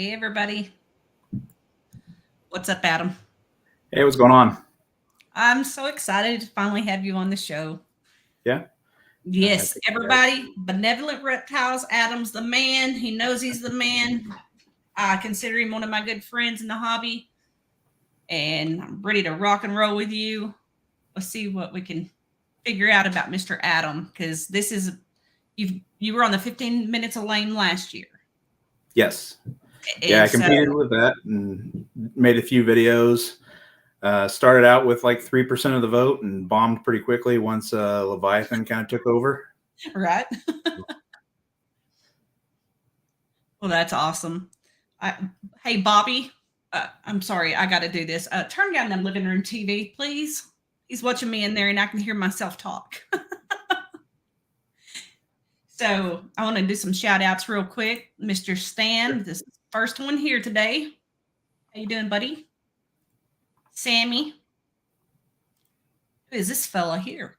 Hey, everybody. What's up, Adam? Hey, what's going on? I'm so excited to finally have you on the show. Yeah. I Yes, think everybody, Benevolent Reptiles. Adam's the man. He knows he's the man. I consider him one of my good friends in the hobby, and I'm ready to rock and roll with you. Let's see what we can figure out about Mr. Adam, because this is you were on the 15 minutes of lame last year. yes. Yeah, And I so competed with that and made a few videos. Started out with like 3% of the vote and bombed pretty quickly once Leviathan kind of took over. right. Well, that's awesome. Hey, Bobby, I'm sorry, I got to do this. Turn down the living room TV, please. He's watching me in there, and I can hear myself talk. So I want to do some shout outs real quick. Mr. Stan, this is the first one here today. How you doing, buddy? Sammy. Who is this fella here?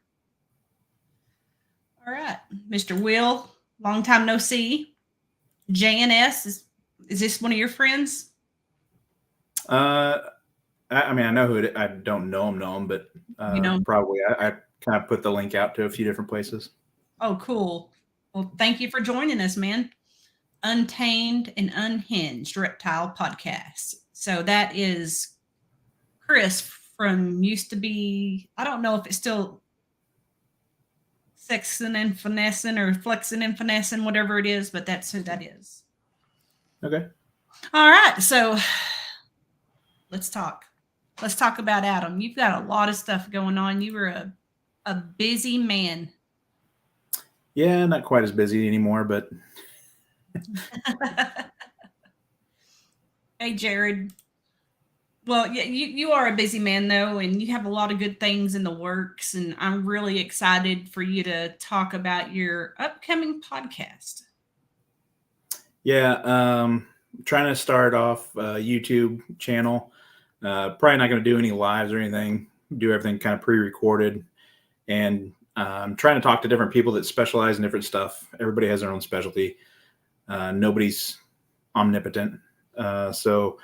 All right. Mr. Will, long time no see. JNS, is this one of your friends? I mean, I know who I don't know him, but probably I kind of put the link out to a few different places. Oh, cool. Well, thank you for joining us, man. Untamed and Unhinged Reptile Podcast. So that is Chris from used to be, I don't know if it's still Sexing and Finessing or Flexing and Finessing, whatever it is, but that's who that is. Okay. All right. So let's talk. Let's talk about Adam. You've got a lot of stuff going on. You were a busy man. Yeah, not quite as busy anymore, but. Hey, Jared. Well, yeah, you are a busy man, though, and you have a lot of good things in the works, and I'm really excited for you to talk about your upcoming podcast. Yeah, trying to start off a YouTube channel. Probably not going to do any lives or anything. Do everything kind of pre-recorded, and I'm trying to talk to different people that specialize in different stuff. Everybody has their own specialty. Nobody's omnipotent, so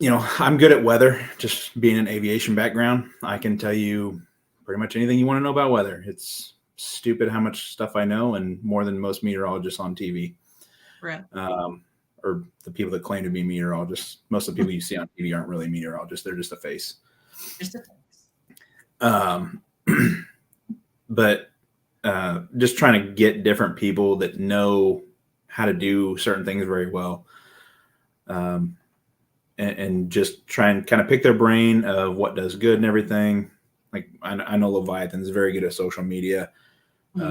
I'm good at weather. Just being an aviation background, I can tell you pretty much anything you want to know about weather. It's stupid how much stuff I know, and more than most meteorologists on TV. Right. Or the people that claim to be meteorologists. Most of the people you see on TV aren't really meteorologists. They're just a face. Just a face. But just trying to get different people that know how to do certain things very well. And just try and kind of pick their brain of what does good and everything. Like I know Leviathan's very good at social media.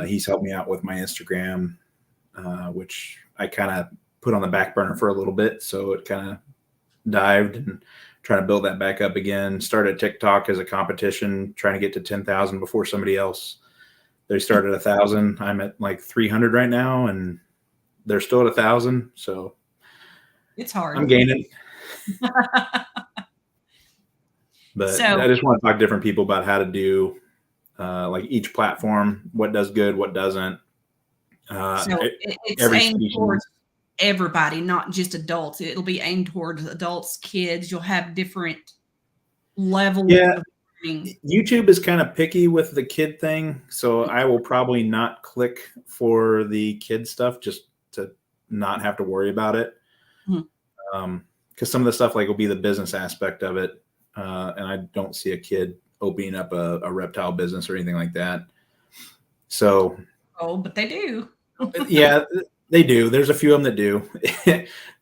He's helped me out with my Instagram, which I kind of put on the back burner for a little bit. So it kind of dived and trying to build that back up again. Started TikTok as a competition, trying to get to 10,000 before somebody else. They started 1,000. I'm at like 300 right now, and they're still at 1,000. So it's hard. I'm gaining. But I just want to talk to different people about how to do like each platform, what does good, what doesn't. So it's aimed towards everybody, not just adults. It'll be aimed towards adults, kids. You'll have different levels. Yeah. YouTube is kind of picky with the kid thing. So I will probably not click for the kid stuff just to not have to worry about it. Because some of the stuff like will be the business aspect of it. And I don't see a kid opening up a reptile business or anything like that. So. Oh, but they do. Yeah, they do. There's a few of them that do.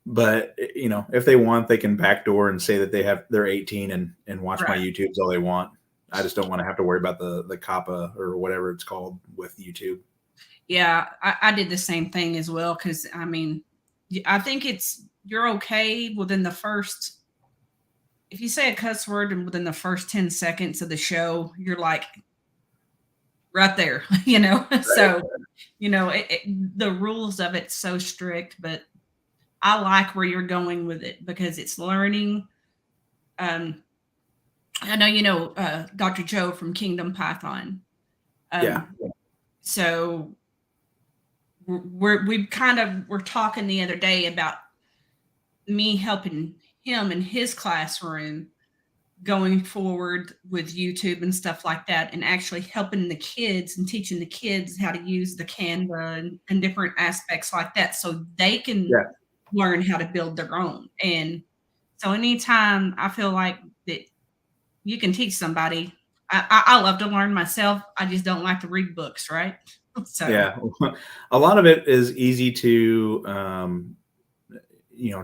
But, if they want, they can backdoor and say that they're 18 and watch my YouTubes all they want. I just don't want to have to worry about the COPPA or whatever it's called with YouTube. Yeah, I did the same thing as well. Because, I mean, I think you're okay within the first, if you say a cuss word and within the first 10 seconds of the show, you're like right there, Right. So, the rules of it's so strict, but I like where you're going with it because it's learning. I know, Dr. Joe from Kingdom Python. Yeah. So we're talking the other day about me helping him in his classroom going forward with YouTube and stuff like that, and actually helping the kids and teaching the kids how to use the Canva and different aspects like that so they can Yeah. learn how to build their own. And so anytime I feel like that you can teach somebody, I love to learn myself. I just don't like to read books, right? So Yeah. A lot of it is easy to,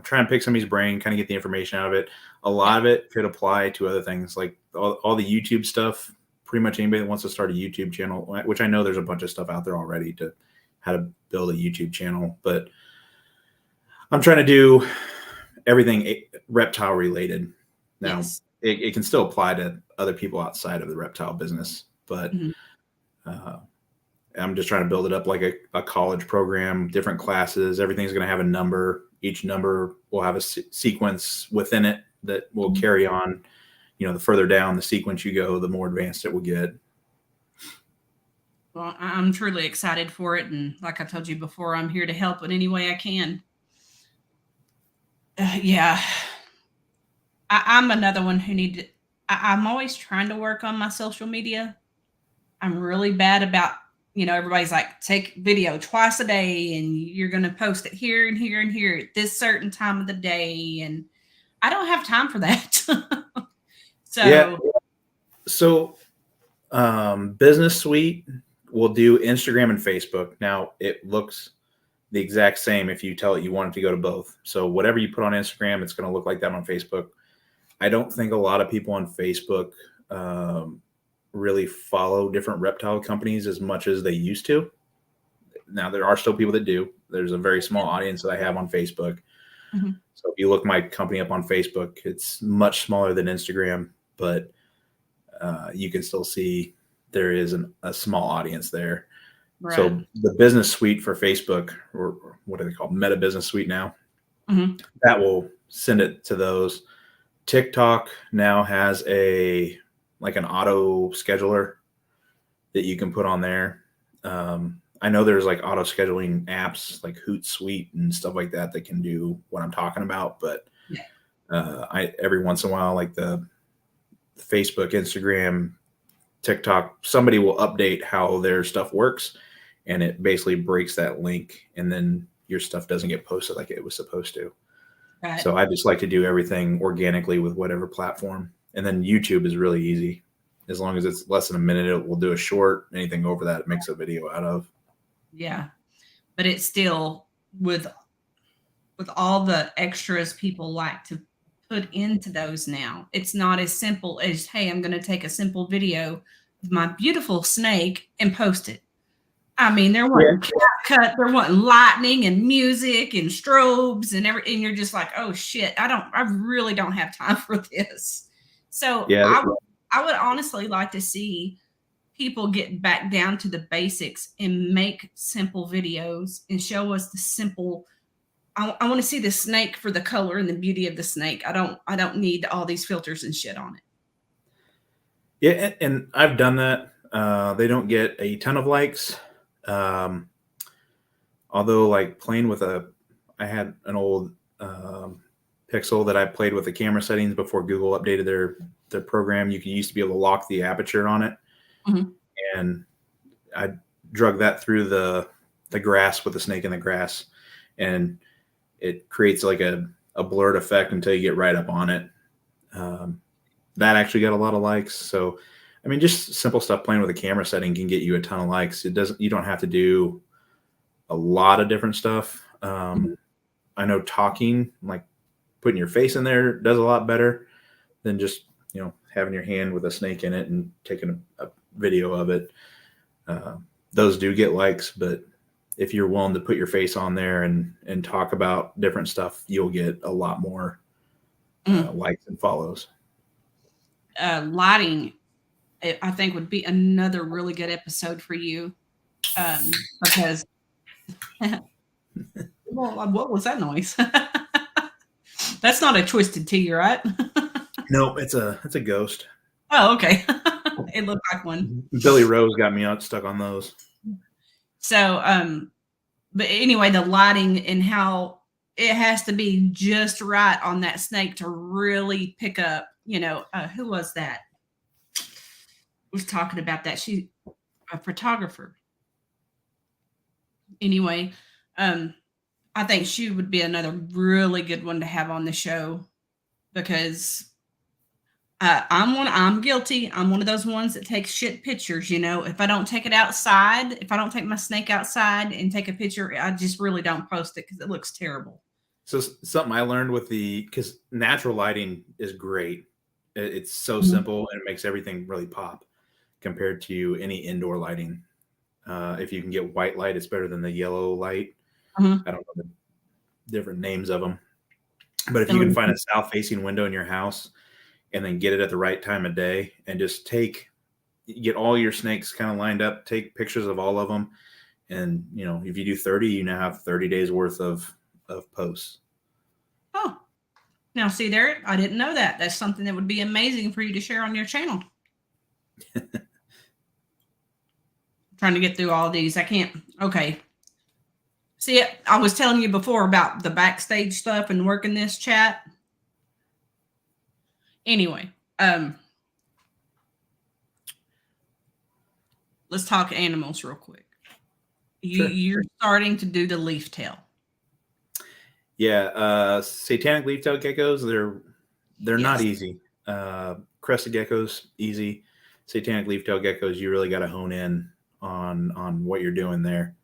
try and pick somebody's brain, kind of get the information out of it. A lot of it could apply to other things like all the YouTube stuff. Pretty much anybody that wants to start a YouTube channel, which I know there's a bunch of stuff out there already to how to build a YouTube channel, but I'm trying to do everything reptile related. Now, yes. it can still apply to other people outside of the reptile business, but Mhm. I'm just trying to build it up like a college program, different classes. Everything's going to have a number. Each number will have a sequence within it that will Mhm. carry on. The further down the sequence you go, the more advanced it will get. Well, I'm truly excited for it, and like I told you before, I'm here to help in any way I can. Yeah, I'm another one who need to. I'm always trying to work on my social media. I'm really bad about, everybody's like, take video twice a day, and you're going to post it here and here and here at this certain time of the day, and I don't have time for that. Yeah. So So, Business Suite will do Instagram and Facebook. Now, it looks the exact same if you tell it you want it to go to both. So, whatever you put on Instagram, it's going to look like that on Facebook. I don't think a lot of people on Facebook really follow different reptile companies as much as they used to. Now, there are still people that do. There's a very small audience that I have on Facebook. mhm, So if you look my company up on Facebook, it's much smaller than Instagram, but you can still see there is a small audience there. right. So the business suite for Facebook, or what do they call Meta Business Suite now, Mhm. that will send it to those. TikTok now has an auto scheduler that you can put on there. I know there's like auto scheduling apps like Hootsuite and stuff like that that can do what I'm talking about, but Yeah. I every once in a while, like the Facebook, Instagram, TikTok, somebody will update how their stuff works, and it basically breaks that link, and then your stuff doesn't get posted like it was supposed to. Right. So I just like to do everything organically with whatever platform. And then YouTube is really easy. As long as it's less than a minute, it will do a short. Anything over that, it makes a video out of. Yeah. But it's still with all the extras people like to put into those now. It's not as simple as, hey, I'm going to take a simple video of my beautiful snake and post it. I mean, they're Yeah. wanting cut, they're wanting lightning and music and strobes and everything. And you're just like, oh shit, I really don't have time for this. So Yeah. I would honestly like to see people get back down to the basics and make simple videos and show us the simple. I want to see the snake for the color and the beauty of the snake. I don't need all these filters and shit on it. Yeah. And I've done that. They don't get a ton of likes. Although, like playing with I had an old Pixel that I played with the camera settings before Google updated their program. You used to be able to lock the aperture on it, Mhm. and I drug that through the grass with the snake in the grass, and it creates like a blurred effect until you get right up on it. That actually got a lot of likes. So, I mean, just simple stuff playing with a camera setting can get you a ton of likes. You don't have to do a lot of different stuff. Mhm. I know talking, like putting your face in there, does a lot better than just having your hand with a snake in it and taking a video of it. Those do get likes, but if you're willing to put your face on there and talk about different stuff, you'll get a lot more likes and follows. Lighting, I think, would be another really good episode for you, because well, what was that noise? That's not a twisted tea, right? No, it's a ghost. Oh, okay. It looked like one. Billy Rose got me stuck on those. So, but anyway, the lighting and how it has to be just right on that snake to really pick up, who was that? Was talking about that. She a photographer. Anyway, I think she would be another really good one to have on the show because I'm guilty. I'm one of those ones that takes shit pictures. If I don't take it outside, if I don't take my snake outside and take a picture, I just really don't post it because it looks terrible. So something I learned because natural lighting is great. It's so simple and it makes everything really pop compared to any indoor lighting. If you can get white light, it's better than the yellow light. Mm-hmm. I don't know the different names of them, but if you can find a south-facing window in your house and then get it at the right time of day and just get all your snakes kind of lined up, take pictures of all of them. And, if you do 30, you now have 30 days worth of posts. Oh, now see there, I didn't know that. That's something that would be amazing for you to share on your channel. Trying to get through all these. I can't. Okay. See, I was telling you before about the backstage stuff and working this chat. Anyway, let's talk animals real quick. Sure. You're starting to do the leaf tail. Yeah, satanic leaf-tailed geckos, they're Yes. not easy. Crested geckos, easy. Satanic leaf-tailed geckos, you really got to hone in on what you're doing there.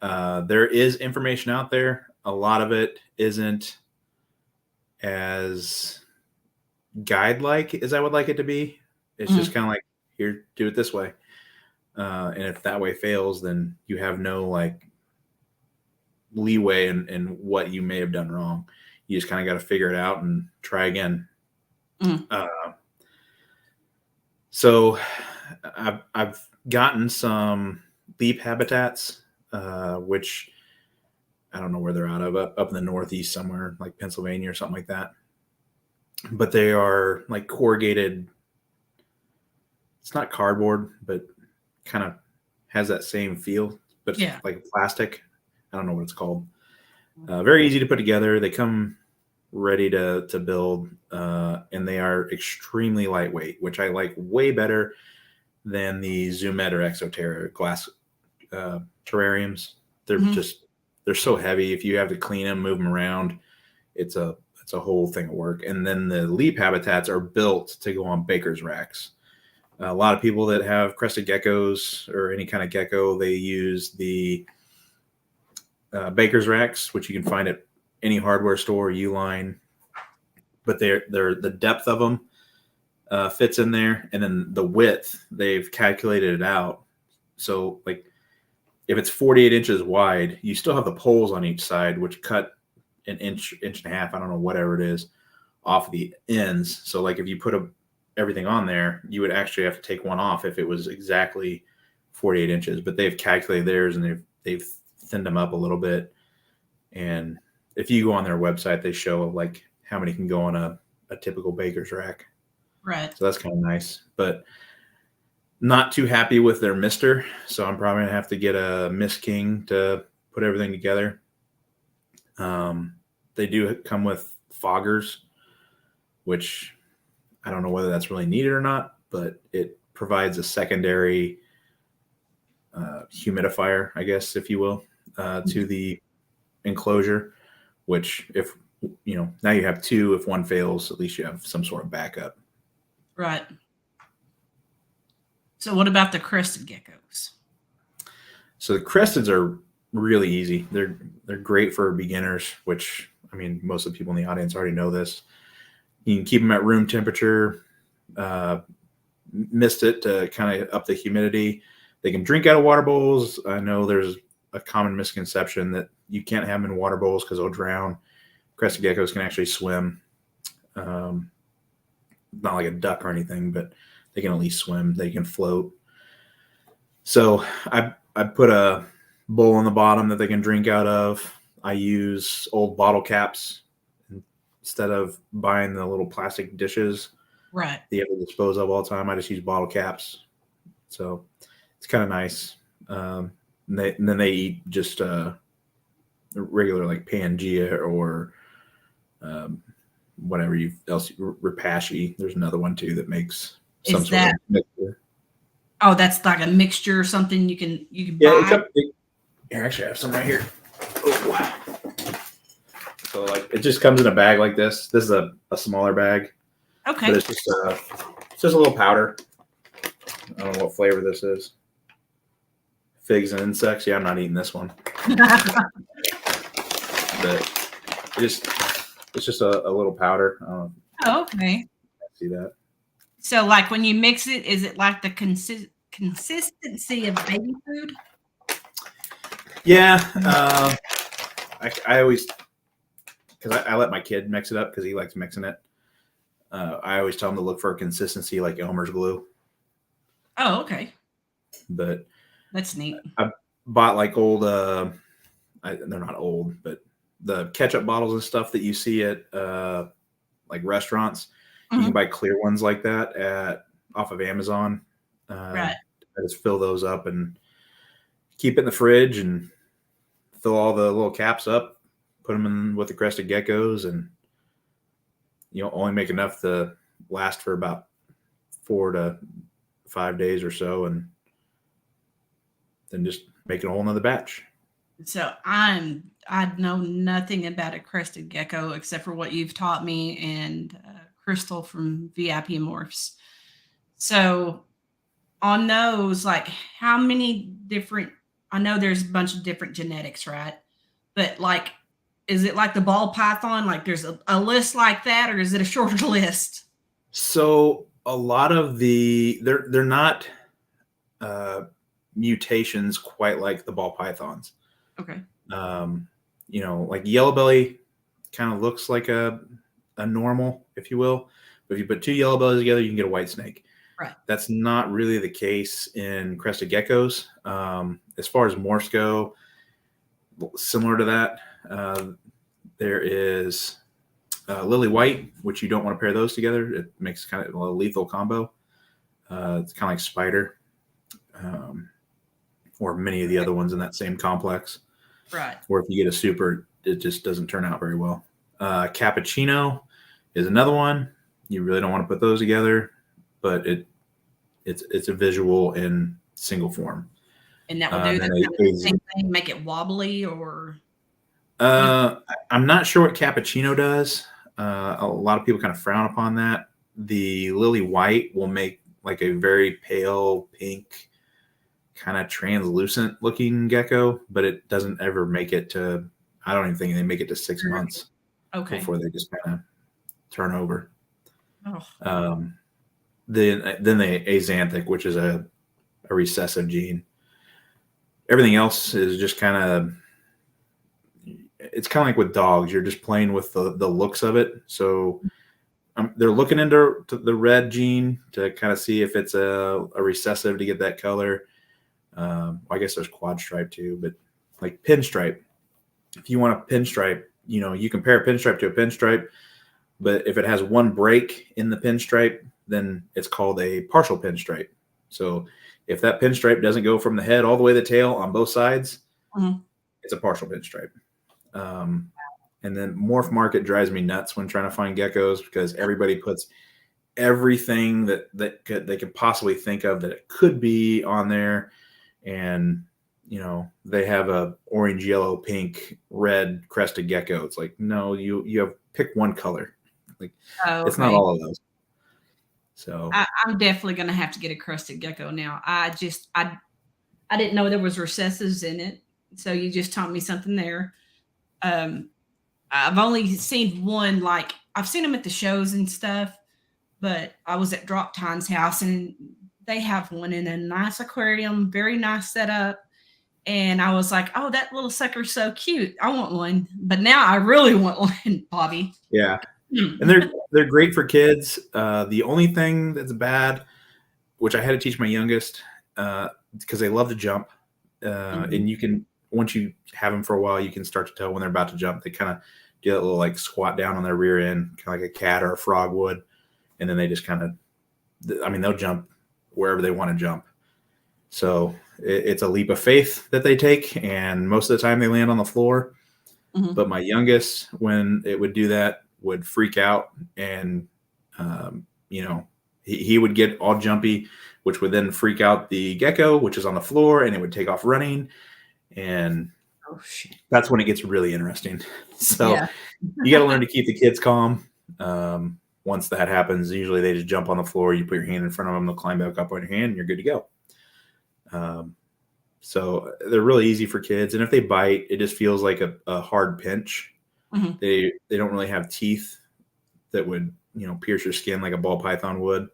There is information out there. A lot of it isn't as guide-like as I would like it to be. It's just kind of like, here, do it this way. And if that way fails, then you have no leeway in what you may have done wrong. You just kind of got to figure it out and try again. So I've gotten some leap habitats, which I don't know where they're out of, up in the Northeast somewhere, like Pennsylvania or something like that. But they are like corrugated. It's not cardboard, but kind of has that same feel, but it's like plastic. I don't know what it's called. Very easy to put together. They come ready to build, and they are extremely lightweight, which I like way better than the Zoomed or Exoterra glass terrariums. They're so heavy. If you have to clean them, move them around, it's a whole thing of work. And then the leap habitats are built to go on baker's racks. A lot of people that have crested geckos or any kind of gecko, they use the baker's racks, which you can find at any hardware store, Uline. But they're the depth of them fits in there, and then the width, they've calculated it out. So like if it's 48 inches wide, you still have the poles on each side, which cut an inch and a half, I don't know, whatever it is, off the ends. So like if you put everything on there, you would actually have to take one off if it was exactly 48 inches. But they've calculated theirs and they've thinned them up a little bit. And if you go on their website, they show like how many can go on a typical baker's rack. Right. So that's kind of nice, but not too happy with their mister. So I'm probably gonna have to get a Miss King to put everything together. They do come with foggers, which I don't know whether that's really needed or not, but it provides a secondary humidifier, I guess, if you will, to the enclosure, which if, now you have two, if one fails, at least you have some sort of backup. Right. So what about the crested geckos? So the cresteds are really easy. They're great for beginners, which, I mean, most of the people in the audience already know this. You can keep them at room temperature, mist it to kind of up the humidity. They can drink out of water bowls. I know there's a common misconception that you can't have them in water bowls because they'll drown. Crested geckos can actually swim. Not like a duck or anything, but they can at least swim. They can float. So I put a bowl on the bottom that they can drink out of. I use old bottle caps instead of buying the little plastic dishes. Right. That you have to dispose of all the time. I just use bottle caps. So it's kind of nice. And then they eat just regular like Pangea or whatever else, Repashy. There's another one too that makes some Is sort that? of mixture. Oh, that's like a mixture or something you can Yeah, buy. here, actually, I have some right here. Oh, wow. So like it just comes in a bag like this. This is a smaller bag, Okay. but it's just a little powder. I don't know what flavor this is. Figs and insects. Yeah, I'm not eating this one. But it's just a little powder. I don't know Oh, okay. see that. So, like when you mix it, is it like the consistency of baby food? Yeah, I always, because I let my kid mix it up because he likes mixing it. I always tell him to look for a consistency like Elmer's glue. Oh, okay. But That's neat. I bought like old, they're not old, but the ketchup bottles and stuff that you see at like restaurants. You can buy clear ones like that off of Amazon. Right. I just fill those up and keep it in the fridge and fill all the little caps up, put them in with the crested geckos, and only make enough to last for about 4 to 5 days or so, and then just make a whole nother batch. So I know nothing about a crested gecko except for what you've taught me and Crystal from VIP Morphs. So on those, like how many different? I know there's a bunch of different genetics, right? But like, is it like the ball python? Like there's a list like that, or is it a shorter list? So a lot of they're not mutations quite like the ball pythons. Okay. Like yellow belly kind of looks like a normal, if you will. But if you put two yellow bellies together, you can get a white snake. Right. That's not really the case in crested geckos. As far as morphs go, similar to that, there is lily white, which you don't want to pair those together. It makes kind of a lethal combo. It's kind of like spider, or many of the other ones in that same complex. Right. Or if you get a super, it just doesn't turn out very well. Cappuccino is another one. You really don't want to put those together, but it's a visual in single form. And that will do the same thing, make it wobbly, or I'm not sure what cappuccino does. A lot of people kind of frown upon that. The lily white will make like a very pale pink, kind of translucent looking gecko, but it doesn't ever make it to, I don't even think they make it to 6 months before they just kind of turn over. Oh. Then the axanthic, which is a recessive gene. Everything else is just kind of, it's kind of like with dogs. You're just playing with the looks of it. So they're looking into the red gene to kind of see if it's a recessive to get that color. I guess there's quad stripe too, but like pinstripe. If you want a pinstripe, you compare a pinstripe to a pinstripe, but if it has one break in the pinstripe, then it's called a partial pinstripe. So if that pinstripe doesn't go from the head all the way to the tail on both sides, it's a partial pinstripe. And then morph market drives me nuts when trying to find geckos because everybody puts everything that they could possibly think of that it could be on there. And they have a orange, yellow, pink, red crested gecko. It's like, no, you have pick one color. Like it's not all of those. So I'm definitely going to have to get a crested gecko now. I didn't know there was recessives in it, so you just taught me something there. I've only seen one. Like I've seen them at the shows and stuff, but I was at Drop Time's house and they have one in a nice aquarium, very nice setup. And I was like, oh, that little sucker's so cute. I want one. But now I really want one, Bobby. Yeah. And they're great for kids. The only thing that's bad, which I had to teach my youngest, because they love to jump. And you can, once you have them for a while, you can start to tell when they're about to jump. They kind of do that little like squat down on their rear end, kind of like a cat or a frog would. And then they just kind of, they'll jump wherever they want to jump. So it's a leap of faith that they take. And most of the time they land on the floor. Mhm. But my youngest, when it would do that, would freak out, and you know, he would get all jumpy, which would then freak out the gecko, which is on the floor, and it would take off running, and Oh shit. that's when it gets really interesting. So Yeah. you got to learn to keep the kids calm. Once that happens, usually they just jump on the floor. You put your hand in front of them, they'll climb back up on your hand, and you're good to go. So they're really easy for kids, and if they bite, it just feels like a hard pinch. Mhm. They don't really have teeth that would pierce your skin like a ball python would.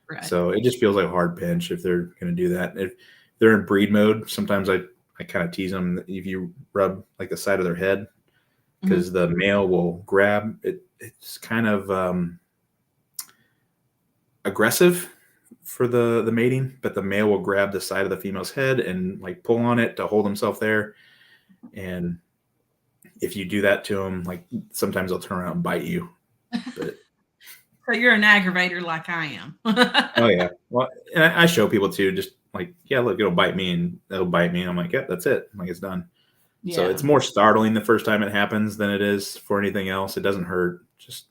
Right. So it just feels like a hard pinch if they're going to do that. If they're in breed mode, sometimes I kind of tease them if you rub like the side of their head, because the male will grab it. It's kind of aggressive for the mating, but the male will grab the side of the female's head and like pull on it to hold himself there. And if you do that to them, like sometimes they'll turn around and bite you. But So you're an aggravator like I am. oh yeah, well, and I show people too, just like, yeah, look, it'll bite me, and it'll bite me, and I'm like, yeah, that's it. I'm like, it's done. Yeah. So it's more startling the first time it happens than it is for anything else. It doesn't hurt. Just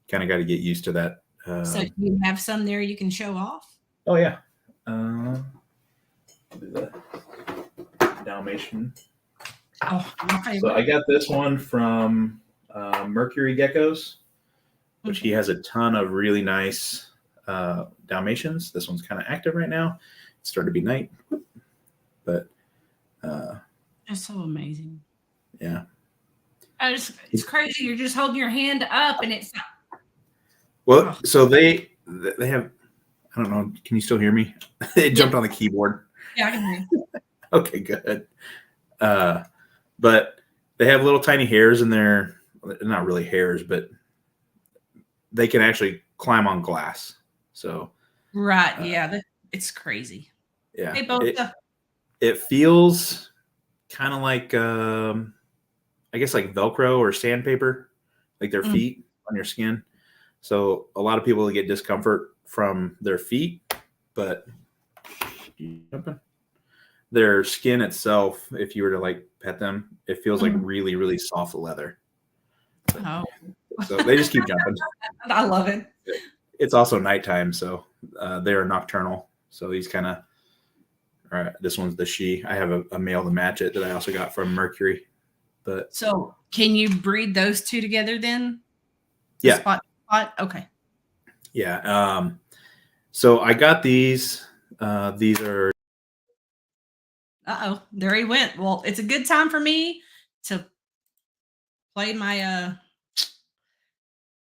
kind of got to get used to that. So do you have some there you can show off? Oh yeah. I'll do the Dalmatian. Oh, my favorite. So I got this one from Mercury Geckos, which he has a ton of really nice Dalmatians. This one's kind of active right now. It's starting to be night, but That's so amazing. yeah. It's crazy. You're just holding your hand up and it's. Well, so they have, I don't know, can you still hear me? It jumped on the keyboard. Yeah, I can hear you. Okay, good. But they have little tiny hairs in there. Not really hairs, but they can actually climb on glass. So Right. Yeah. It's crazy. yeah, They both. it feels kind of like I guess like Velcro or sandpaper, like their feet on your skin. So a lot of people get discomfort from their feet, but their skin itself, if you were to like pet them, it feels like really, really soft leather. Oh. So they just keep jumping. I love it. It's also nighttime, so they are nocturnal. So he's kind of, all right, this one's the she. I have a male to match it that I also got from Mercury. But so can you breed those two together then? Yeah. Spot. Okay. Yeah. So I got these. These are. Uh-oh. There he went. Well, it's a good time for me to play my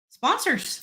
sponsors.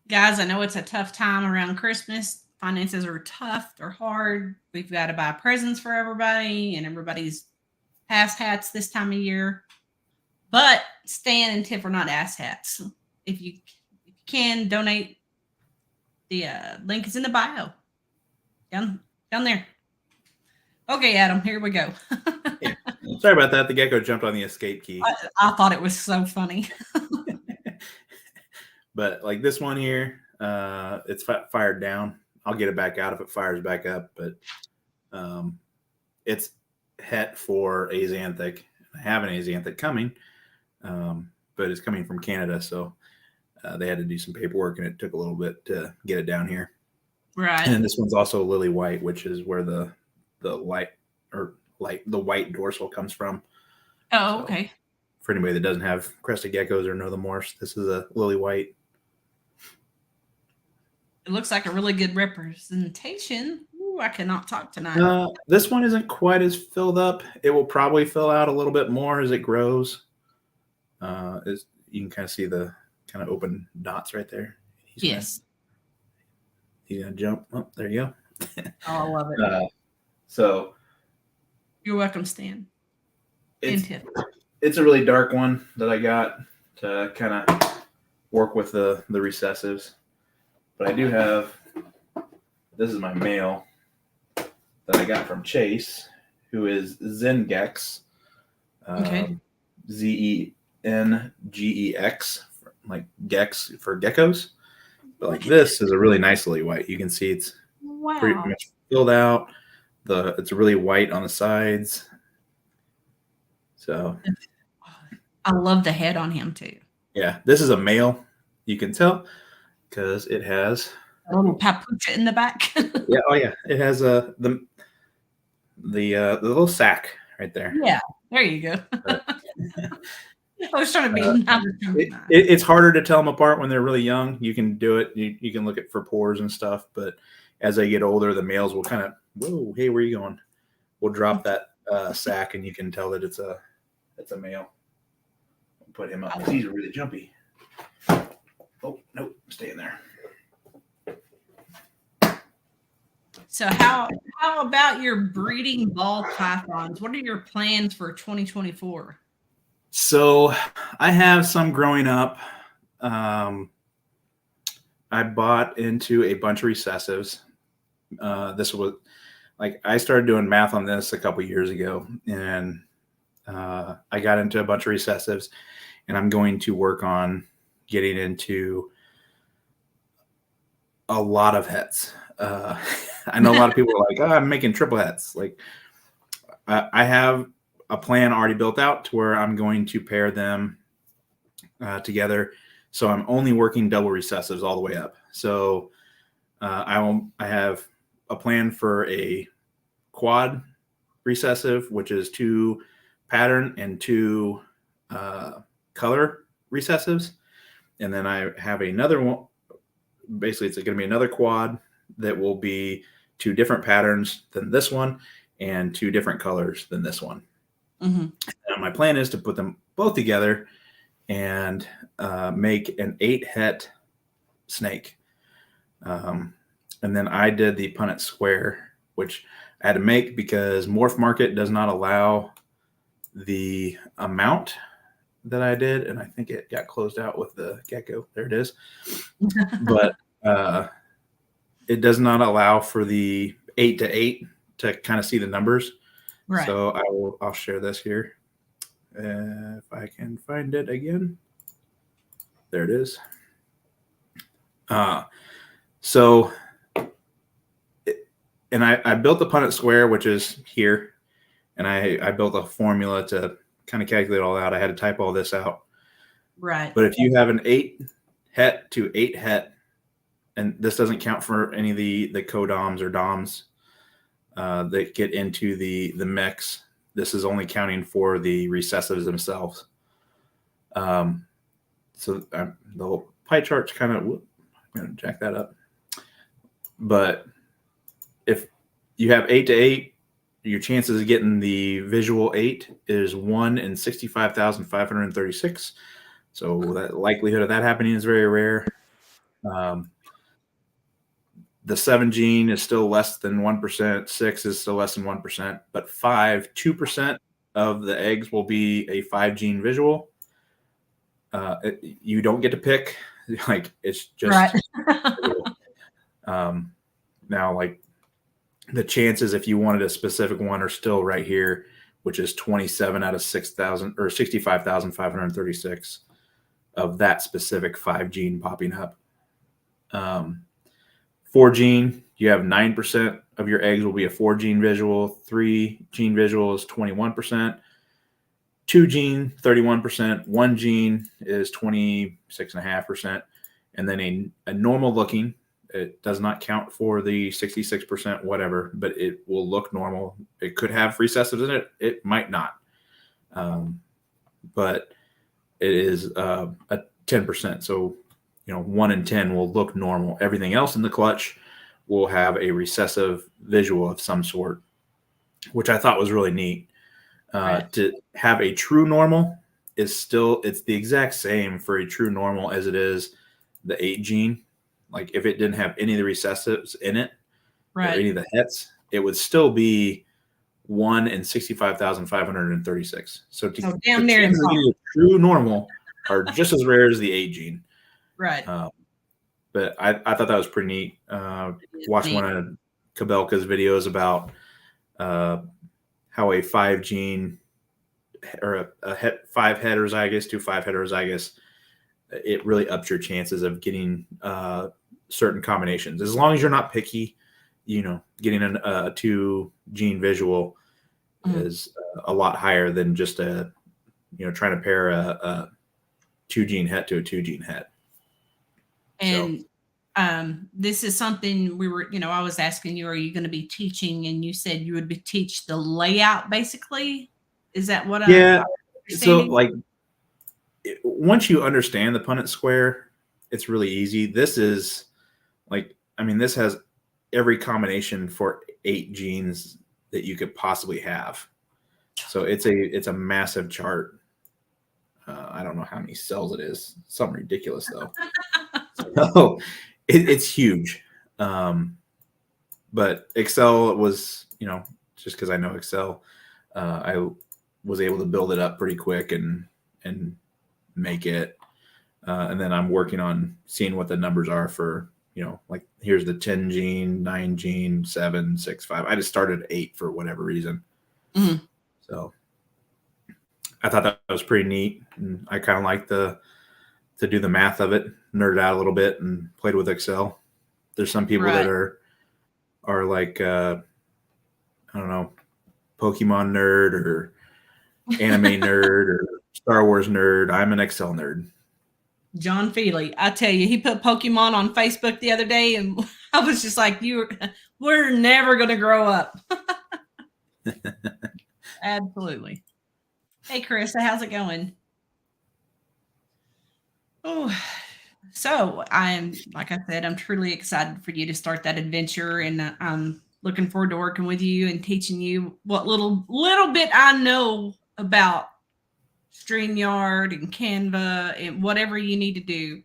Guys, I know it's a tough time around Christmas. Finances are tough. They're hard. We've got to buy presents for everybody, and everybody's ass hats this time of year. But Stan and Tiff are not ass hats. If you can donate, the link is in the bio. Down there. Okay, Adam, here we go. Sorry about that. The gecko jumped on the escape key. I thought it was so funny. But like this one here, it's fired down. I'll get it back out if it fires back up, but it's het for axanthic. I have an axanthic coming, but it's coming from Canada, so they had to do some paperwork, and it took a little bit to get it down here. Right. And this one's also lily white, which is where the white dorsal comes from. Oh, okay. For anybody that doesn't have crested geckos or know the morse, this is a lily white. It looks like a really good representation. Ooh, I cannot talk tonight. This one isn't quite as filled up. It will probably fill out a little bit more as it grows. As you can kind of see the kind of open dots right there. Yes. He's gonna jump. Oh, there you go. Oh, I love it. So you're welcome, Stan. It's a really dark one that I got to kind of work with the recessives. But I do have, this is my male that I got from Chase, who is Zengex. Okay. Zengex, like Gex for geckos. But like this is a really nice lily white. You can see it's pretty much filled out. It's really white on the sides. So I love the head on him too. Yeah, this is a male. You can tell because it has a little papucha in the back. Yeah. Oh yeah. It has the little sack right there. Yeah. There you go. I was trying to be it's harder to tell them apart when they're really young. You can do it. You can look at for pores and stuff, but as they get older, the males will kind of, whoa, hey, where are you going? We'll drop that sack, and you can tell that it's a male. I'll put him up. He's really jumpy. Oh nope, stay in there. So how about your breeding ball pythons? What are your plans for 2024? So I have some growing up. I bought into a bunch of recessives. This was like, I started doing math on this a couple years ago, and I got into a bunch of recessives, and I'm going to work on getting into a lot of hets. I know a lot of people are like, oh, I'm making triple hets. Like I have a plan already built out to where I'm going to pair them together. So I'm only working double recessives all the way up. So I have a plan for a quad recessive, which is 2 pattern and 2 color recessives. And then I have another one. Basically, it's going to be another quad that will be 2 different patterns than this one and 2 different colors than this one. Mm-hmm. And my plan is to put them both together and make an 8 het snake. And then I did the Punnett square, which I had to make because Morph Market does not allow the amount that I did. And I think it got closed out with the gecko. There it is. But it does not allow for the 8-to-8 to kind of see the numbers. Right. So I'll share this here. If I can find it again. There it is. And I built the Punnett square, which is here. And I built a formula to kind of calculate all that. I had to type all this out. Right. But if you have an 8 het to 8 het, and this doesn't count for any of the co-doms or doms that get into the mix. This is only counting for the recessives themselves. So the whole pie chart's kind of, I'm going to jack that up. But if you have 8-to-8, your chances of getting the visual 8 is 1 in 65,536. So that likelihood of that happening is very rare. The 7 gene is still less than 1%. 6 is still less than 1%. But 5, 2% of the eggs will be a 5 gene visual. You don't get to pick. Like, it's just right. Now, like, the chances if you wanted a specific one are still right here which is 27 out of 6,000 or 65,536 of that specific 5 gene popping up. 4 gene, you have 9% of your eggs will be a 4 gene visual. 3 gene visual is 21%. 2 gene, 31%. 1 gene is 26.5%. And then a normal looking, it does not count for the 66%, whatever, but it will look normal. It could have recessives in it. It might not. But it is a 10%. So, 1 in 10 will look normal. Everything else in the clutch will have a recessive visual of some sort, which I thought was really neat. Right. To have a true normal it's the exact same for a true normal as it is the 8 gene. Like if it didn't have any of the recessives in it or any of the hets, it would still be 1 in 65,536. So damn near chances of getting a true normal are just as rare as the 8 gene. Right. But I thought that was pretty neat. Watched one of Kabelka's videos about how a 5 gene or a 5 heterozygous to 5 heterozygous, it really ups your chances of getting certain combinations. As long as you're not picky, getting a 2 gene visual is a lot higher than just trying to pair a 2 gene het to a 2 gene het. And this is something we were, I was asking you, are you going to be teaching? And you said you would teach the layout basically. Is that what I'm understanding? So like once you understand the Punnett square, it's really easy. This is this has every combination for 8 genes that you could possibly have. So it's a massive chart. I don't know how many cells it is. Something ridiculous though. So it's huge. But Excel was, just because I know Excel, I was able to build it up pretty quick and make it. And then I'm working on seeing what the numbers are for, like here's the 10 gene, 9 gene, 7, 6, 5. I just started at 8 for whatever reason. Mm-hmm. So I thought that was pretty neat. And I kind of like to do the math of it, nerded out a little bit and played with Excel. There's some people that are like, I don't know, Pokemon nerd or anime nerd or Star Wars nerd. I'm an Excel nerd. John Feely, I tell you, he put Pokemon on Facebook the other day, and I was just like, we're never going to grow up. Absolutely. Hey, Carissa, how's it going? Oh, so like I said, I'm truly excited for you to start that adventure, and I'm looking forward to working with you and teaching you what little bit I know about StreamYard and Canva and whatever you need to do.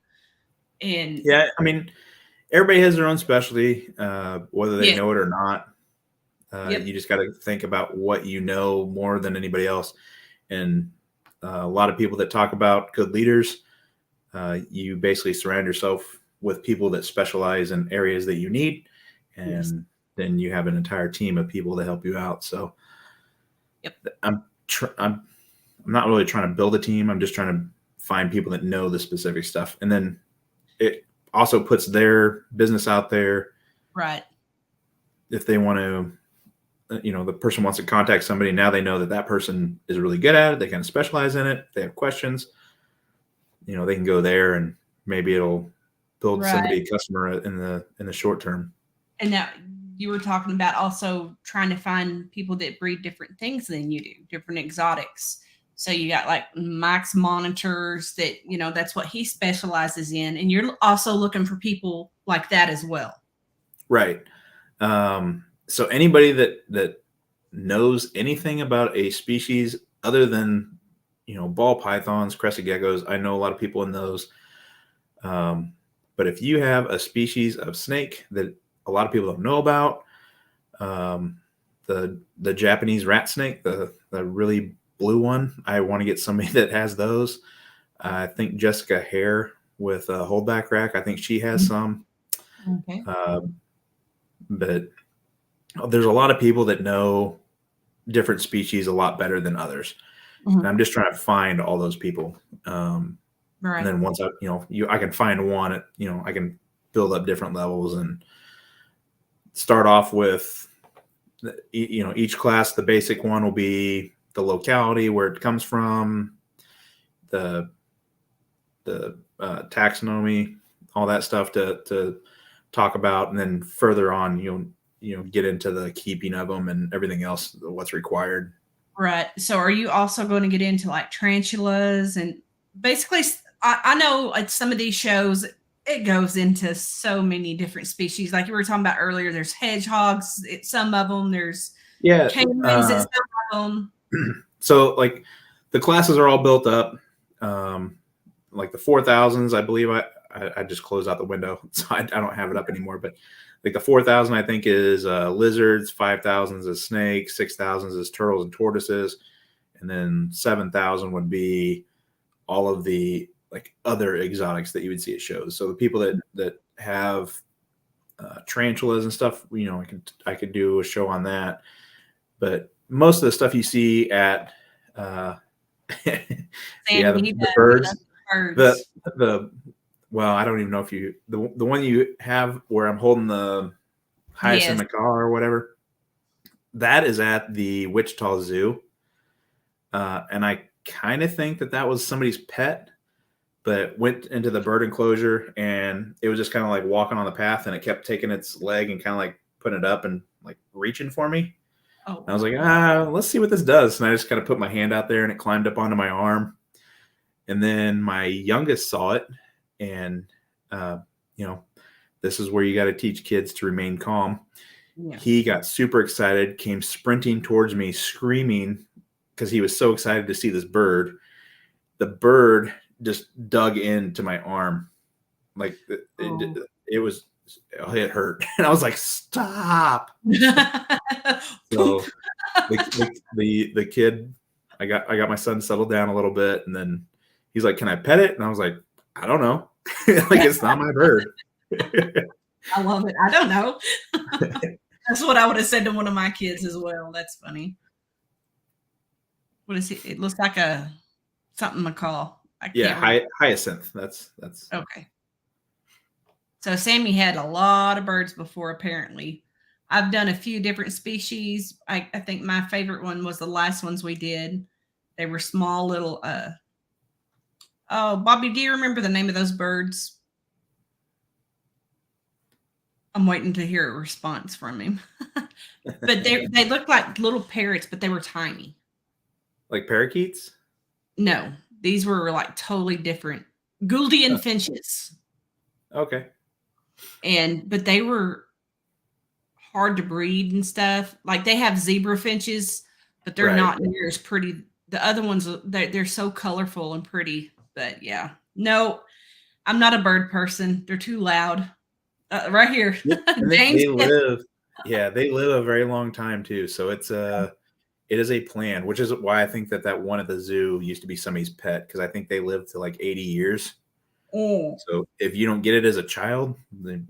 And yeah, everybody has their own specialty, whether they know it or not. You just got to think about what you know more than anybody else. And a lot of people that talk about good leaders, you basically surround yourself with people that specialize in areas that you need. And then you have an entire team of people to help you out. So I'm not really trying to build a team. I'm just trying to find people that know the specific stuff. And then it also puts their business out there. Right. If they want to, the person wants to contact somebody, now they know that person is really good at it. They kind of specialize in it. If they have questions, they can go there and maybe it'll build somebody a customer in the short term. And now you were talking about also trying to find people that breed different things than you do, different exotics. So you got like Mike's monitors that, that's what he specializes in. And you're also looking for people like that as well. Right. So anybody that knows anything about a species other than, ball pythons, crested geckos, I know a lot of people in those. But if you have a species of snake that a lot of people don't know about, the Japanese rat snake, the really blue one, I want to get somebody that has those. I think Jessica Hare with a holdback rack, I think she has some. Okay. But there's a lot of people that know different species a lot better than others. Mhm. And I'm just trying to find all those people. And Right. then once I can find one, I can build up different levels and start off with, each class. The basic one will be the locality, where it comes from, the taxonomy, all that stuff to talk about, and then further on, get into the keeping of them and everything else, what's required. Right. So are you also going to get into like tarantulas and basically I know like some of these shows it goes into so many different species. Like you were talking about earlier, there's hedgehogs at some of them, there's Yeah. caimans at some of them. So like the classes are all built up. Like the 4000s, I believe I just closed out the window, so I don't have it up anymore. But like the 4000, I think, is lizards, 5000s is snakes, 6000s is turtles and tortoises, and then 7000 would be all of the like other exotics that you would see at shows. So the people that have tarantulas and stuff, I could do a show on that. But most of the stuff you see at the birds, well, I don't even know if the one you have where I'm holding the hyacinth macaw or whatever, that is at the Wichita Zoo. And I kind of think that was somebody's pet, but went into the bird enclosure and it was just kind of like walking on the path, and it kept taking its leg and kind of like putting it up and like reaching for me. Oh. And I was like, let's see what this does. And I just kind of put my hand out there and it climbed up onto my arm. And then my youngest saw it, and this is where you got to teach kids to remain calm. Yeah. He got super excited, came sprinting towards me, screaming because he was so excited to see this bird. The bird just dug into my arm, like it hurt, and I was like, "Stop!" So the kid, I got my son settled down a little bit, and then he's like, "Can I pet it?" And I was like, "I don't know." Like, it's not my bird. I love it. I don't know. That's what I would have said to one of my kids as well. That's funny. What is it? It looks like something macaw. Hyacinth. That's okay. So Sammy had a lot of birds before, apparently. I've done a few different species. I think my favorite one was the last ones we did. They were small little oh, Bobby, do you remember the name of those birds? I'm waiting to hear a response from him. But they looked like little parrots, but they were tiny. Like parakeets? No, these were like totally different. Gouldian finches. Okay. But they were hard to breed and stuff. Like they have zebra finches, but they're not near as pretty. The other ones, they're so colorful and pretty. But yeah, no, I'm not a bird person. They're too loud. Right here. They live a very long time too. So it is a plan, which is why I think that one at the zoo used to be somebody's pet, because I think they lived to like 80 years. Oh. So if you don't get it as a child, then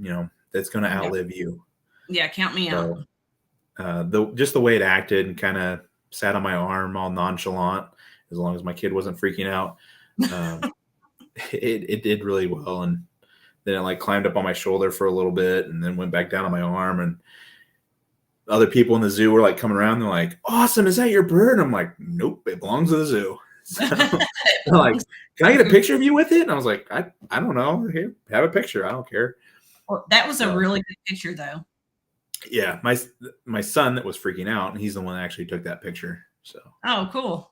that's going to outlive you. Yeah, count me out. Just the way it acted and kind of sat on my arm all nonchalant, as long as my kid wasn't freaking out, it did really well. And then it like climbed up on my shoulder for a little bit and then went back down on my arm. And other people in the zoo were like coming around. They're like, "Awesome, is that your bird?" And I'm like, "Nope, it belongs to the zoo." So they're like, "Can I get a picture of you with it?" And I was like, I don't know. Here, have a picture. I don't care. Well, that was a really good picture, though. Yeah, my son that was freaking out, and he's the one that actually took that picture. So. Oh, cool.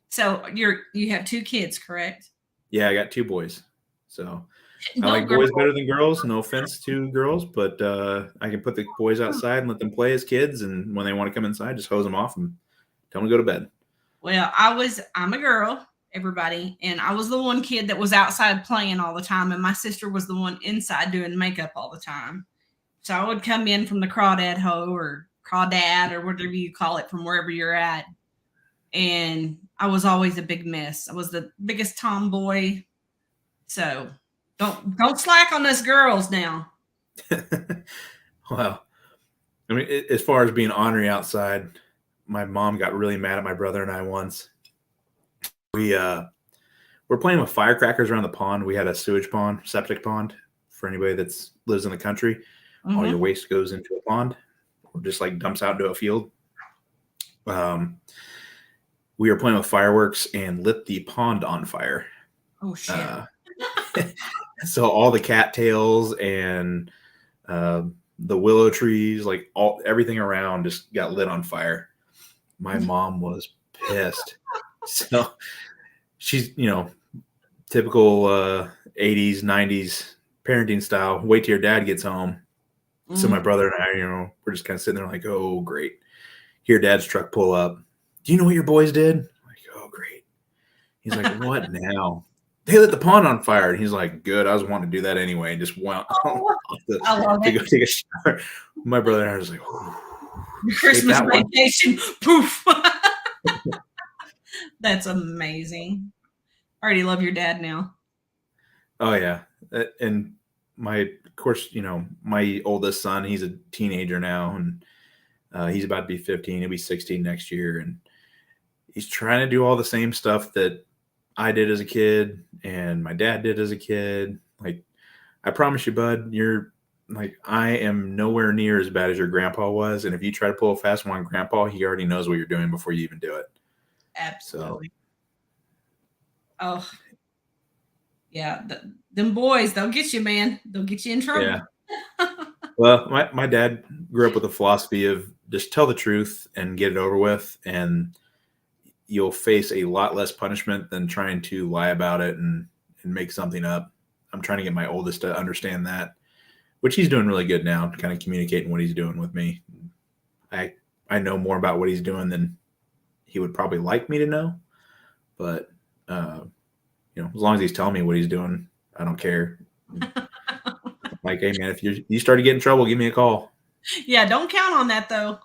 So you have 2 kids, correct? Yeah, I got 2 boys. So I like boys better than girls. No offense to girls, but I can put the boys outside and let them play as kids, and when they want to come inside, just hose them off and tell them to go to bed. Well, I'm a girl, everybody, and I was the one kid that was outside playing all the time, and my sister was the one inside doing makeup all the time. So I would come in from the crawdad hoe or crawdad or whatever you call it from wherever you're at, and I was always a big mess. I was the biggest tomboy. So don't slack on us girls now. Well, I mean, as far as being ornery outside, my mom got really mad at my brother and I once. We were playing with firecrackers around the pond. We had a sewage pond, septic pond, for anybody that's lives in the country. All your waste goes into a pond or just like dumps out into a field. We were playing with fireworks and lit the pond on fire. Oh shit. So all the cattails and the willow trees, like everything around just got lit on fire. My mom was pissed. So she's, typical 80s, 90s parenting style. Wait till your dad gets home. So my brother and I, we're just kind of sitting there like, oh, great. Hear dad's truck pull up. Do you know what your boys did? I'm like, oh, great. He's like, what now? They lit the pond on fire. And he's like, good. I was wanting to do that anyway. And just went off to go take a shower. My brother and I was like, Christmas vacation. Poof. That's amazing. I already love your dad now. Oh, yeah. And my oldest son, he's a teenager now. And he's about to be 15. He'll be 16 next year. And he's trying to do all the same stuff that I did as a kid and my dad did as a kid. Like, I promise you, bud, I am nowhere near as bad as your grandpa was. And if you try to pull a fast one on grandpa, he already knows what you're doing before you even do it. Absolutely. So, oh, yeah. Them boys, they'll get you, man. They'll get you in trouble. Yeah. Well, my dad grew up with a philosophy of just tell the truth and get it over with. And you'll face a lot less punishment than trying to lie about it and make something up. I'm trying to get my oldest to understand that, which he's doing really good now, kind of communicating what he's doing with me. I know more about what he's doing than he would probably like me to know, but as long as he's telling me what he's doing, I don't care. Like, hey man, if you start to get in trouble, give me a call. Yeah, don't count on that though.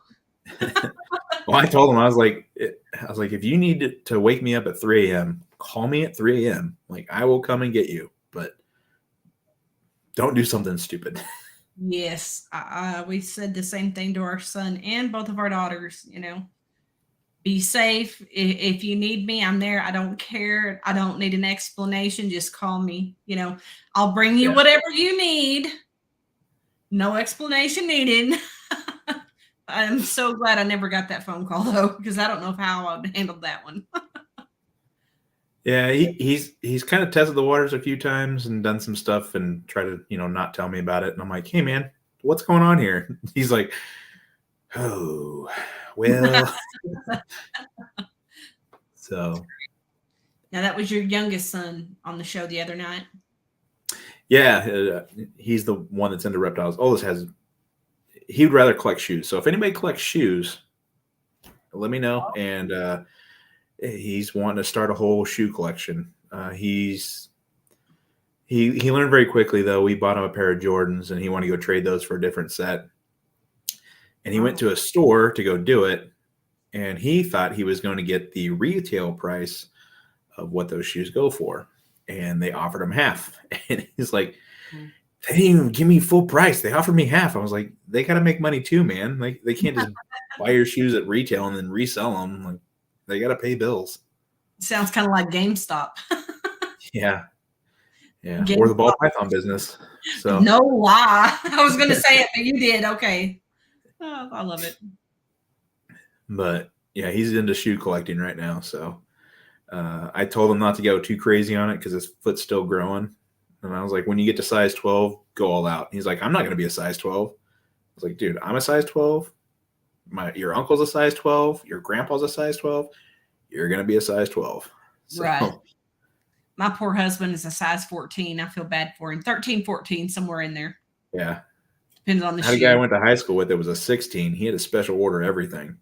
Well, I told him, I was like, if you need to wake me up at 3 a.m., call me at 3 a.m. Like, I will come and get you, but don't do something stupid. Yes. We said the same thing to our son and both of our daughters, be safe. If you need me, I'm there. I don't care. I don't need an explanation. Just call me, I'll bring you whatever you need. No explanation needed. I'm so glad I never got that phone call though, because I don't know how I'd handled that one. Yeah, he's kind of tested the waters a few times and done some stuff and try to, not tell me about it. And I'm like, hey man, what's going on here? He's like, oh, well. So. Now that was your youngest son on the show the other night. Yeah, he's the one that's into reptiles. Oldest he would rather collect shoes. So if anybody collects shoes, let me know. And he's wanting to start a whole shoe collection. He learned very quickly though. We bought him a pair of Jordans and he wanted to go trade those for a different set. And he went to a store to go do it. And he thought he was going to get the retail price of what those shoes go for. And they offered him half. And he's like, they didn't even give me full price. They offered me half. I was like, they got to make money too, man. Like, they can't just buy your shoes at retail and then resell them. Like, they got to pay bills. Sounds kind of like GameStop. Yeah. Or the ball python business. So no lie. I was going to say it, but you did. Okay. Oh, I love it. But yeah, he's into shoe collecting right now. So I told him not to go too crazy on it because his foot's still growing. And I was like, when you get to size 12, go all out. He's like, I'm not going to be a size 12. I was like, dude, I'm a size 12. Your uncle's a size 12. Your grandpa's a size 12. You're going to be a size 12. So, right. My poor husband is a size 14. I feel bad for him. 13, 14, somewhere in there. Yeah. Depends on the shoe. The guy I went to high school with, it was a 16. He had a special order everything.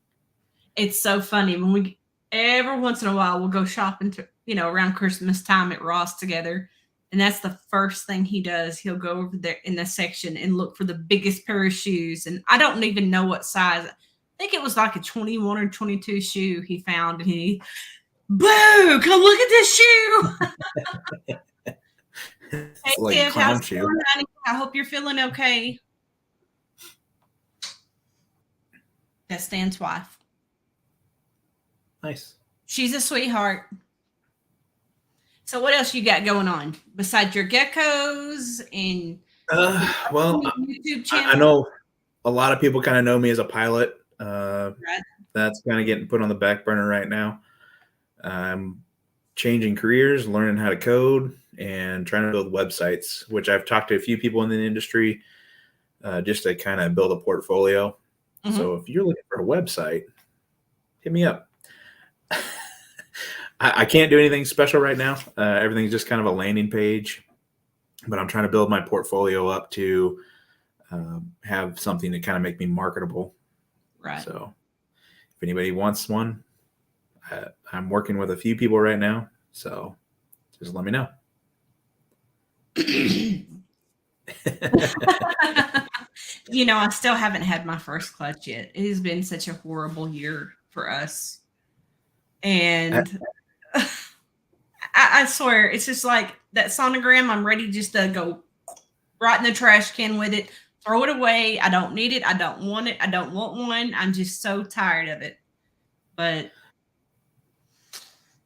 It's so funny. When every once in a while, we'll go shopping around Christmas time at Ross together. And that's the first thing he does. He'll go over there in the section and look for the biggest pair of shoes. And I don't even know what size. I think it was like a 21 or 22 shoe he found. And he, boo, come look at this shoe. Hey, like kid, how's shoe. it going, honey? I hope you're feeling okay. That's Stan's wife. Nice. She's a sweetheart. So what else you got going on besides your geckos and Well, YouTube I channel? know a lot of people kind of know me as a pilot. Right. That's kind of getting put on the back burner right now. I'm changing careers, learning how to code, and trying to build websites, which I've talked to a few people in the industry just to kind of build a portfolio. Mm-hmm. So if you're looking for a website, hit me up. I can't do anything special right now. Everything's just kind of a landing page, but I'm trying to build my portfolio up to have something to kind of make me marketable. Right. So if anybody wants one, I'm working with a few people right now. So just let me know. I still haven't had my first clutch yet. It has been such a horrible year for us. And I swear, it's just like that sonogram. I'm ready just to go right in the trash can with it, throw it away. I don't need it. I don't want it. I don't want one. I'm just so tired of it. But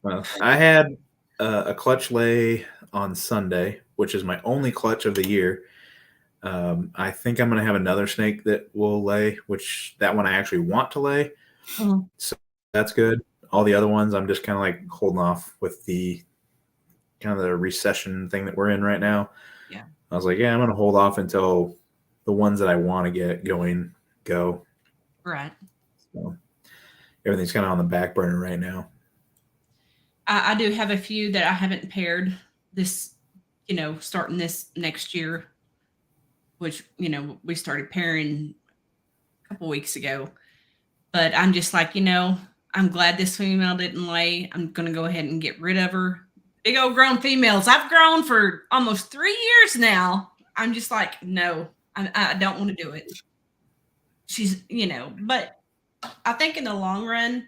Well, I had a clutch lay on Sunday, which is my only clutch of the year. I think I'm going to have another snake that will lay, which that one I actually want to lay. So that's good. All the other ones, I'm just kind of like holding off with the kind of the recession thing that we're in right now. yeah, I was like, yeah, I'm going to hold off until the ones that I want to get going go. right. So everything's kind of on the back burner right now. I do have a few that I haven't paired this, starting this next year, which, we started pairing a couple weeks ago. But I'm just like, I'm glad this female didn't lay. I'm going to go ahead and get rid of her. Big old grown females. I've grown for almost 3 years now. I'm just like, no, I don't want to do it. She's, but I think in the long run,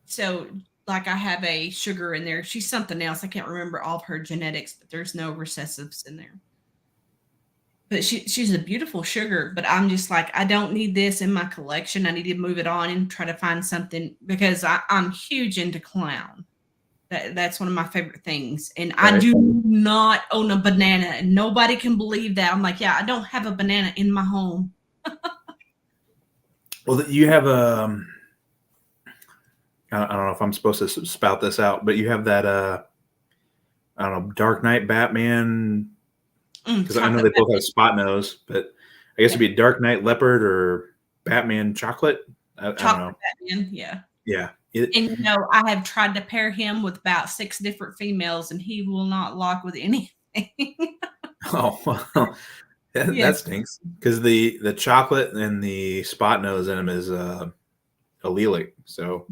so like I have a sugar in there. She's something else. I can't remember all of her genetics, but there's no recessives in there. But she's a beautiful sugar, but I'm just like, I don't need this in my collection. I need to move it on and try to find something because I'm huge into clown. That's one of my favorite things. And I do not own a banana, and nobody can believe that. I'm like, yeah, I don't have a banana in my home. Well, you have I don't know if I'm supposed to spout this out, but you have that I don't know, Dark Knight Batman, because I know they both have spot nose, but I guess it'd be Dark Knight Leopard or Batman Chocolate. I don't know. Batman, yeah. Yeah. And I have tried to pair him with about 6 different females, and he will not lock with anything. Oh, well, that stinks. Because the chocolate and the spot nose in him is allelic. So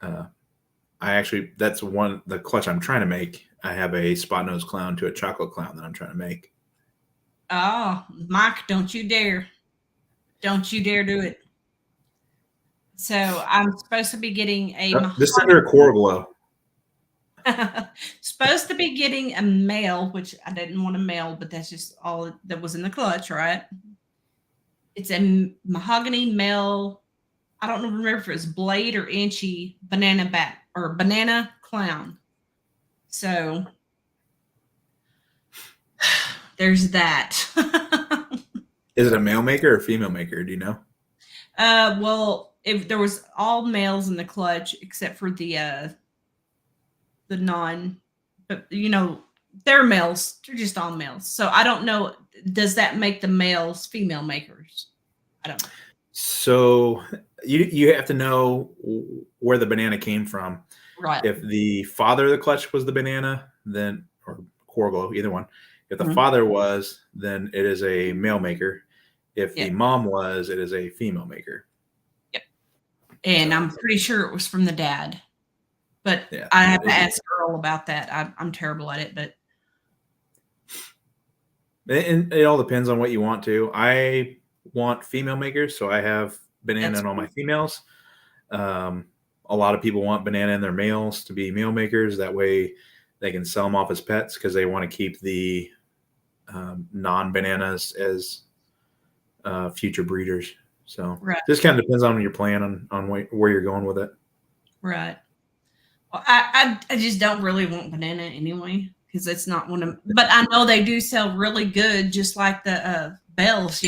that's the clutch I'm trying to make. I have a spot nose clown to a chocolate clown that I'm trying to make. Oh, Mike, don't you dare. Don't you dare do it. So I'm supposed to be getting This is under a core glow. supposed to be getting a male, which I didn't want a male, but that's just all that was in the clutch, right? It's a mahogany male. I don't remember if it's blade or inchy banana bat or banana clown. So there's that. Is it a male maker or female maker? Do you know? Well, if there was all males in the clutch except for the non, but they're males. They're just all males. So I don't know. Does that make the males female makers? I don't know. So you have to know where the banana came from. Right. If the father of the clutch was the banana, then or core glow, either one. If the Mhm. father was, then it is a male maker. If the mom was, it is a female maker. Yep. And I'm pretty sure it was from the dad. But yeah, I have to ask Earl about that. I'm terrible at it, but and it all depends on what you want to. I want female makers, so I have banana in all my females. A lot of people want banana in their males to be male makers. That way they can sell them off as pets because they want to keep the non-bananas as future breeders. So Right. just kind of depends on your plan on where you're going with it. Right. Well, I just don't really want banana anyway because it's not one of. But I know they do sell really good, just like the bells.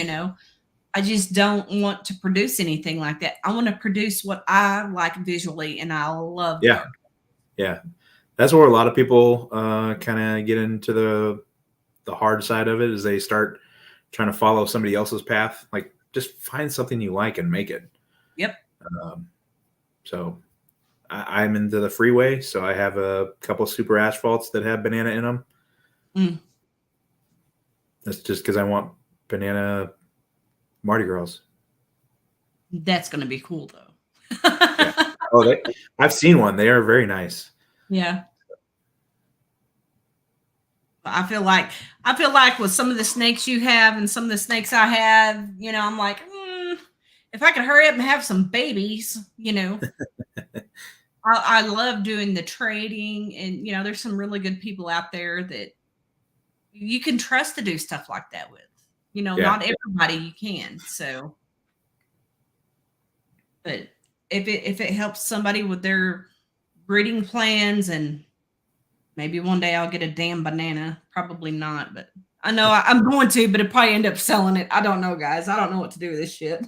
I just don't want to produce anything like that. I want to produce what I like visually, and I love Yeah, dark. yeah, that's where a lot of people kind of get into the hard side of it, is they start trying to follow somebody else's path. Like, just find something you like and make it. Yep. So I'm into the freeway, so I have a couple super asphalts that have banana in them. Mm. That's just because I want banana Mardi Gras. That's going to be cool, though. Yeah. Oh, I've seen one. They are very nice. Yeah. I feel like with some of the snakes you have and some of the snakes I have, I'm like, if I could hurry up and have some babies, I love doing the trading, and there's some really good people out there that you can trust to do stuff like that with. Yeah. Not everybody you can. So, but if it helps somebody with their breeding plans, and maybe one day I'll get a damn banana. Probably not, but I know I'm going to, but it probably end up selling it. I don't know, guys. I don't know what to do with this shit.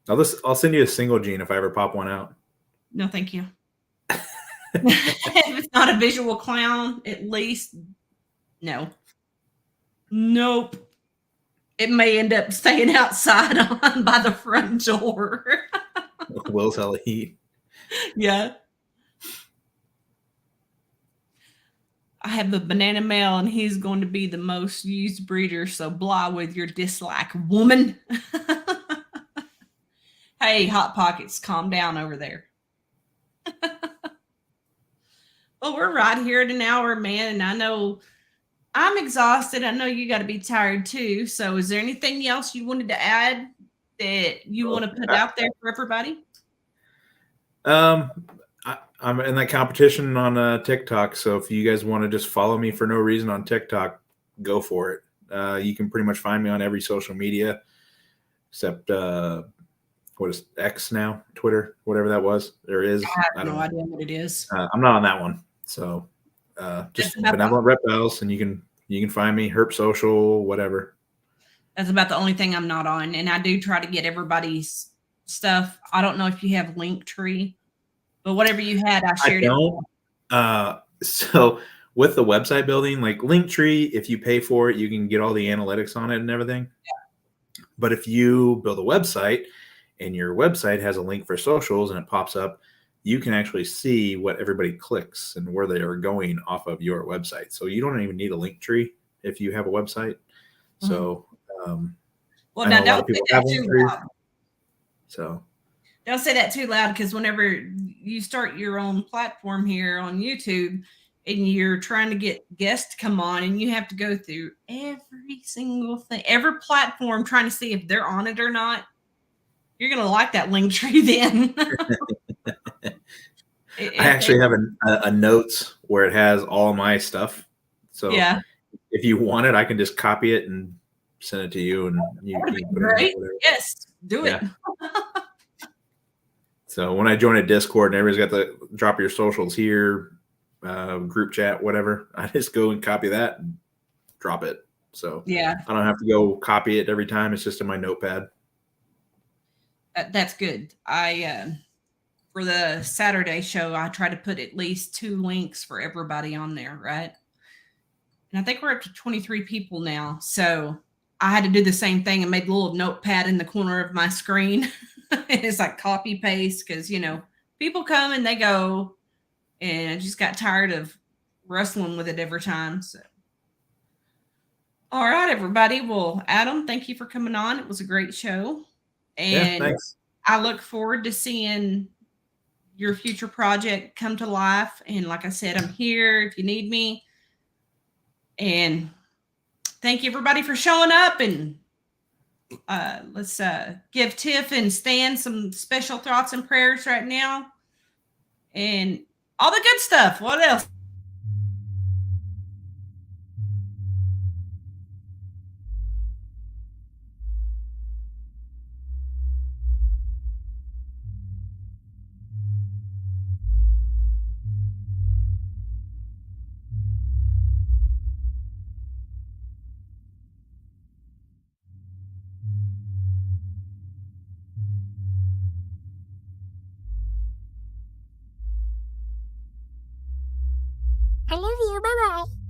I'll send you a single gene if I ever pop one out. No, thank you. If it's not a visual clown, at least no. Nope. It may end up staying outside on by the front door. Will's hella heat. Yeah. I have a banana male, and he's going to be the most used breeder. So blah with your dislike, woman. Hey, Hot Pockets, calm down over there. Well, we're right here at an hour, man, and I know I'm exhausted. I know you got to be tired too. So is there anything else you wanted to add that you want to put out there for everybody? I'm in that competition on TikTok, so if you guys want to just follow me for no reason on TikTok, go for it. You can pretty much find me on every social media except what is X now, Twitter, whatever that was. There is. I have no idea what it is. I'm not on that one, so just Benevolent Reptiles, and you can find me Herp Social, whatever. That's about the only thing I'm not on, and I do try to get everybody's stuff. I don't know if you have Linktree, but whatever you had, I shared it. So with the website building, like Linktree, if you pay for it, you can get all the analytics on it and everything. Yeah. But if you build a website and your website has a link for socials and it pops up, you can actually see what everybody clicks and where they are going off of your website. So you don't even need a Linktree if you have a website. Mm-hmm. So well, now don't say that too loud. So don't say that too loud, because whenever you start your own platform here on YouTube and you're trying to get guests to come on, and you have to go through every single thing, every platform, trying to see if they're on it or not, you're going to like that Linktree then. I actually have a notes where it has all my stuff. So yeah, if you want it, I can just copy it and send it to you, and you can put great. Yes, do it. So when I join a Discord and everybody's got the drop your socials here, group chat, whatever, I just go and copy that and drop it. So yeah, I don't have to go copy it every time. It's just in my notepad. That's good. For the Saturday show, I try to put at least 2 links for everybody on there, right? And I think we're up to 23 people now. So I had to do the same thing and made a little notepad in the corner of my screen. It's like copy paste, because people come and they go, and I just got tired of wrestling with it every time. So all right, everybody. Well, Adam, thank you for coming on. It was a great show, and thanks. I look forward to seeing your future project come to life. And like I said, I'm here if you need me. And thank you, everybody, for showing up. And let's give Tiff and Stan some special thoughts and prayers right now, and all the good stuff. What else? I love you. Bye bye.